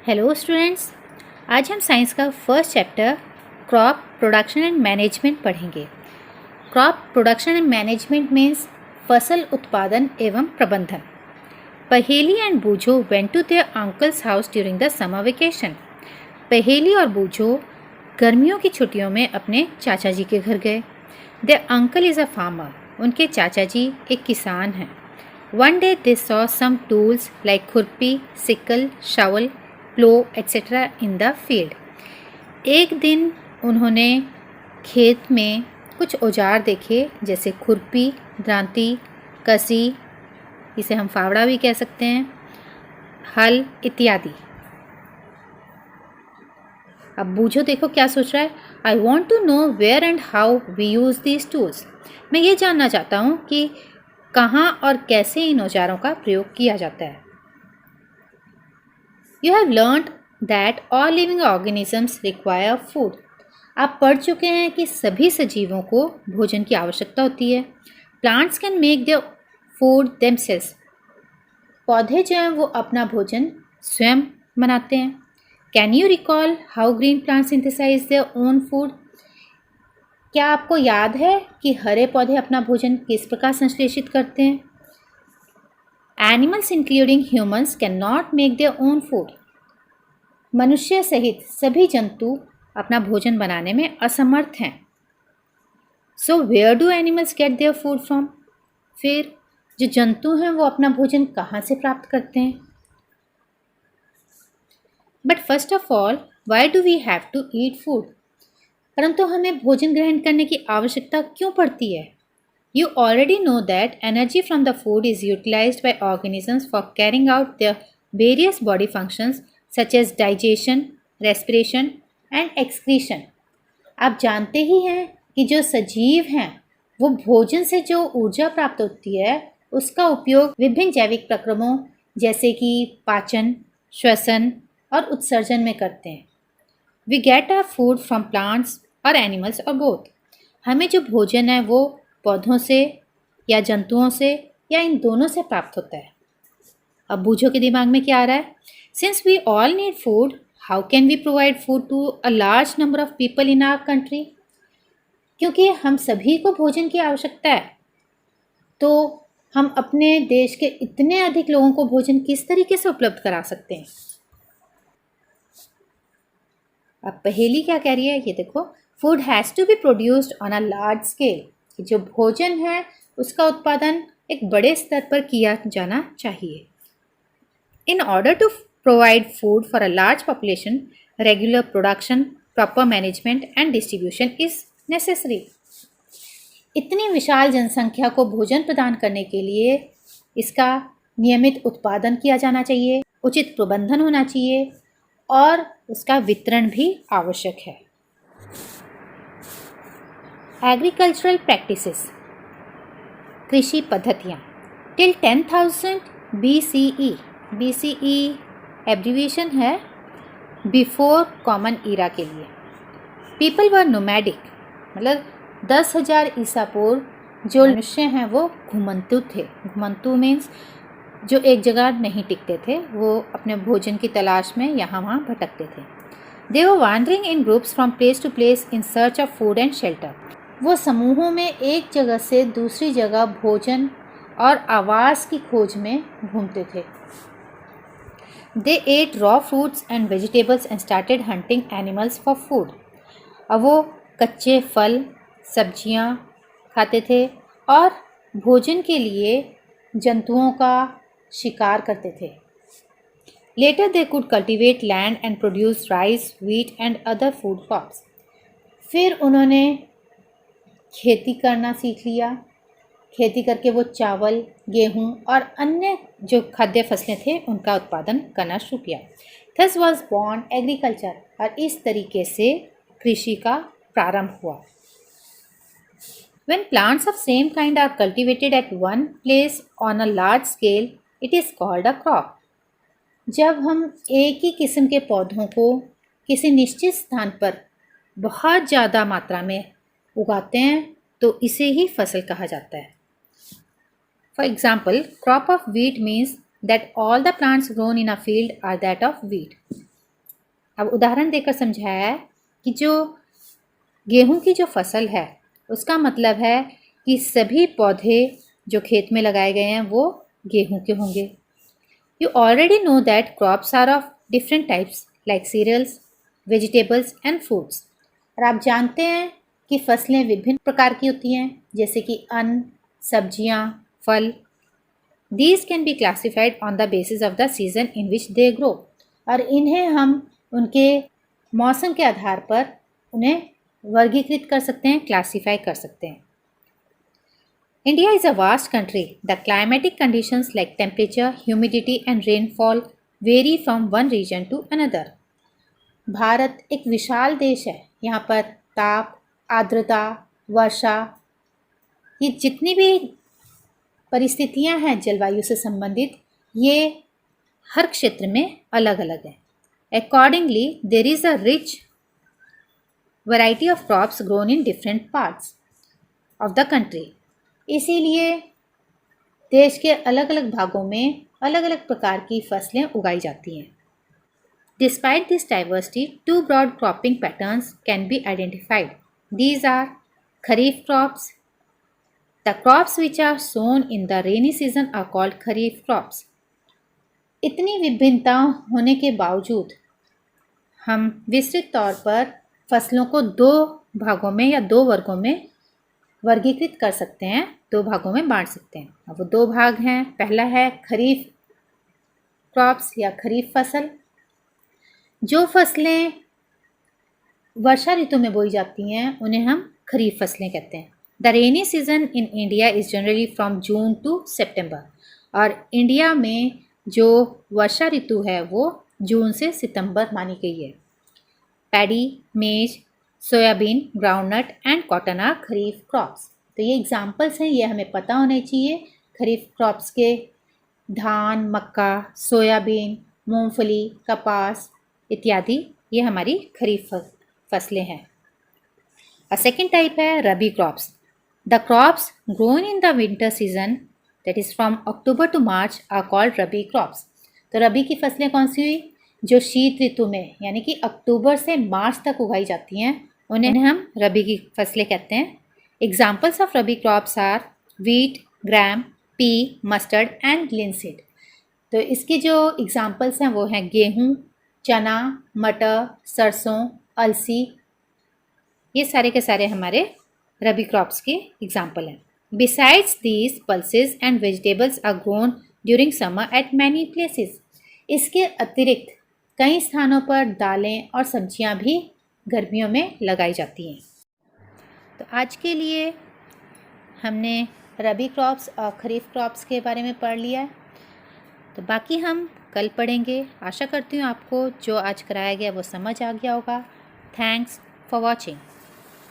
Hello students, आज हम science का first chapter crop production and management पढ़ेंगे। Crop production and management means फसल उत्पादन एवं प्रबंधन। Paheli and Boojho went to their uncle's house during the summer vacation. Paheli और बूझो गर्मियों की छुट्टियों में अपने चाचा जी के घर गए। There uncle is a farmer. उनके चाचा जी एक किसान हैं। One day they saw some tools like खुरपी, sickle, shovel, plough etc. in the field. एक दिन उन्होंने खेत में कुछ औजार देखे जैसे खुरपी, दांती, कसी, इसे हम फावड़ा भी कह सकते हैं, हल इत्यादि। अब बूझो देखो क्या सोच रहा है। I want to know where and how we use these tools. मैं ये जानना चाहता हूँ कि कहाँ और कैसे इन औजारों का प्रयोग किया जाता है। You have learned that all living organisms require food. आप पढ़ चुके हैं कि सभी सजीवों को भोजन की आवश्यकता होती है। Plants can make their food themselves. पौधे जो हैं वो अपना भोजन स्वयं बनाते हैं। Can you recall how green plants synthesize their own food? क्या आपको याद है कि हरे पौधे अपना भोजन किस प्रकार संश्लेषित करते हैं? Animals including humans cannot make their own food. मनुष्य सहित सभी जंतु अपना भोजन बनाने में असमर्थ हैं। So where do animals get their food from? फिर जो जंतु हैं वो अपना भोजन कहाँ से प्राप्त करते हैं? But first of all, why do we have to eat food? परंतु हमें भोजन ग्रहण करने की आवश्यकता क्यों पड़ती है? You already know that energy from the food is utilized by organisms for carrying out their various body functions such as digestion, respiration and excretion. आप जानते ही हैं कि जो सजीव हैं वो भोजन से जो ऊर्जा प्राप्त होती है उसका उपयोग विभिन्न जैविक प्रक्रमों जैसे कि पाचन, श्वसन और उत्सर्जन में करते हैं। We get our food from plants or animals or both. हमें जो भोजन है वो पौधों से या जंतुओं से या इन दोनों से प्राप्त होता है। अब बूझो के दिमाग में क्या आ रहा है? Since we all need food, how can we provide food to a large number of people in our country? क्योंकि हम सभी को भोजन की आवश्यकता है, तो हम अपने देश के इतने अधिक लोगों को भोजन किस तरीके से उपलब्ध करा सकते हैं? अब पहेली क्या कह रही है ये देखो। Food has to be produced on a large scale. जो भोजन है उसका उत्पादन एक बड़े स्तर पर किया जाना चाहिए। In order to provide food for a large population, regular production, proper management and distribution is necessary. इतनी विशाल जनसंख्या को भोजन प्रदान करने के लिए इसका नियमित उत्पादन किया जाना चाहिए, उचित प्रबंधन होना चाहिए और उसका वितरण भी आवश्यक है। एग्रीकल्चरल प्रैक्टिसेस, कृषि पद्धतियाँ। टिल 10,000 BCE, BCE एब्रीविएशन है बिफोर कॉमन ईरा के लिए। पीपल वर नोमैडिक, मतलब 10,000 ईसा पूर्व जो मनुष्य हैं वो घुमंतु थे। घुमंतु मीन्स जो एक जगह नहीं टिकते थे, वो अपने भोजन की तलाश में यहाँ वहाँ भटकते थे। They were wandering in groups from place to place in search of food and shelter. वो समूहों में एक जगह से दूसरी जगह भोजन और आवास की खोज में घूमते थे। They ate raw fruits and vegetables and started hunting animals for food. अब वो कच्चे फल, सब्जियां खाते थे और भोजन के लिए जंतुओं का शिकार करते थे। Later they could cultivate land and produce rice, wheat and other food crops. फिर उन्होंने खेती करना सीख लिया। खेती करके वो चावल, गेहूं और अन्य जो खाद्य फसलें थे उनका उत्पादन करना शुरू किया। Thus was born agriculture, और इस तरीके से कृषि का प्रारंभ हुआ। When plants of same kind are cultivated at one place on a large scale, it is called a crop. जब हम एक ही किस्म के पौधों को किसी निश्चित स्थान पर बहुत ज़्यादा मात्रा में उगाते हैं तो इसे ही फसल कहा जाता है। For example, crop of wheat means that all the plants grown in a field are that of wheat. अब उदाहरण देकर समझाया है कि जो गेहूं की जो फसल है उसका मतलब है कि सभी पौधे जो खेत में लगाए गए हैं वो गेहूं के होंगे। You already know that crops are of different types like cereals, vegetables and fruits. और आप जानते हैं कि फसलें विभिन्न प्रकार की होती हैं, जैसे कि अन्न, सब्जियां, फल। These can be classified on the basis of the season in which they grow। और इन्हें हम उनके मौसम के आधार पर उन्हें वर्गीकृत कर सकते हैं, क्लासीफाई कर सकते हैं। India is a vast country. The climatic conditions like temperature, humidity and rainfall vary from one region to another। Bharat एक विशाल देश है। यहाँ पर ताप, आर्द्रता, वर्षा, ये जितनी भी परिस्थितियाँ हैं जलवायु से संबंधित, ये हर क्षेत्र में अलग अलग है। Accordingly, there is a rich variety of crops grown in different parts of the country। इसीलिए देश के अलग अलग भागों में अलग अलग प्रकार की फसलें उगाई जाती हैं। Despite this diversity, two broad cropping patterns can be identified। These are Kharif crops। The crops which are sown in the rainy season are called Kharif crops। इतनी विभिन्नता होने के बावजूद हम विस्तृत तौर पर फसलों को दो भागों में या दो वर्गों में वर्गीकृत कर सकते हैं, दो भागों में बांट सकते हैं। अब वो दो भाग हैं। पहला है खरीफ क्रॉप्स या खरीफ फसल। जो फसलें वर्षा ऋतु में बोई जाती हैं उन्हें हम खरीफ फसलें कहते हैं। The rainy season in India is generally from June to September. और इंडिया में जो वर्षा ऋतु है वो जून से सितंबर मानी गई है। Paddy, maize, soybean, groundnut and cotton are kharif crops. तो ये एग्जाम्पल्स हैं, ये हमें पता होने चाहिए। खरीफ क्रॉप्स के धान, मक्का, सोयाबीन, मूंगफली, कपास इत्यादि ये हमारी खरीफ फसलें हैं। अ सेकेंड टाइप है rabi crops. The crops grown in the winter season that is from October to March are called rabi crops. तो रबी की फसलें कौन सी हुई? जो शीत ऋतु में यानी कि अक्टूबर से मार्च तक उगाई जाती हैं उन्हें हम रबी की फसलें कहते हैं। Examples of rabi crops are wheat, gram, pea, mustard and linseed. तो इसके जो एग्जाम्पल्स हैं वो हैं गेहूँ, चना, मटर, सरसों, अलसी। ये सारे के सारे हमारे रबी क्रॉप्स के एग्जाम्पल हैं। Besides these pulses and vegetables are grown during summer at many places. इसके अतिरिक्त कई स्थानों पर दालें और सब्जियां भी गर्मियों में लगाई जाती हैं। तो आज के लिए हमने रबी क्रॉप्स और खरीफ क्रॉप्स के बारे में पढ़ लिया है। तो बाकी हम कल पढ़ेंगे। आशा करती हूँ आपको जो आज कराया गया वो समझ आ गया होगा। Thanks for watching.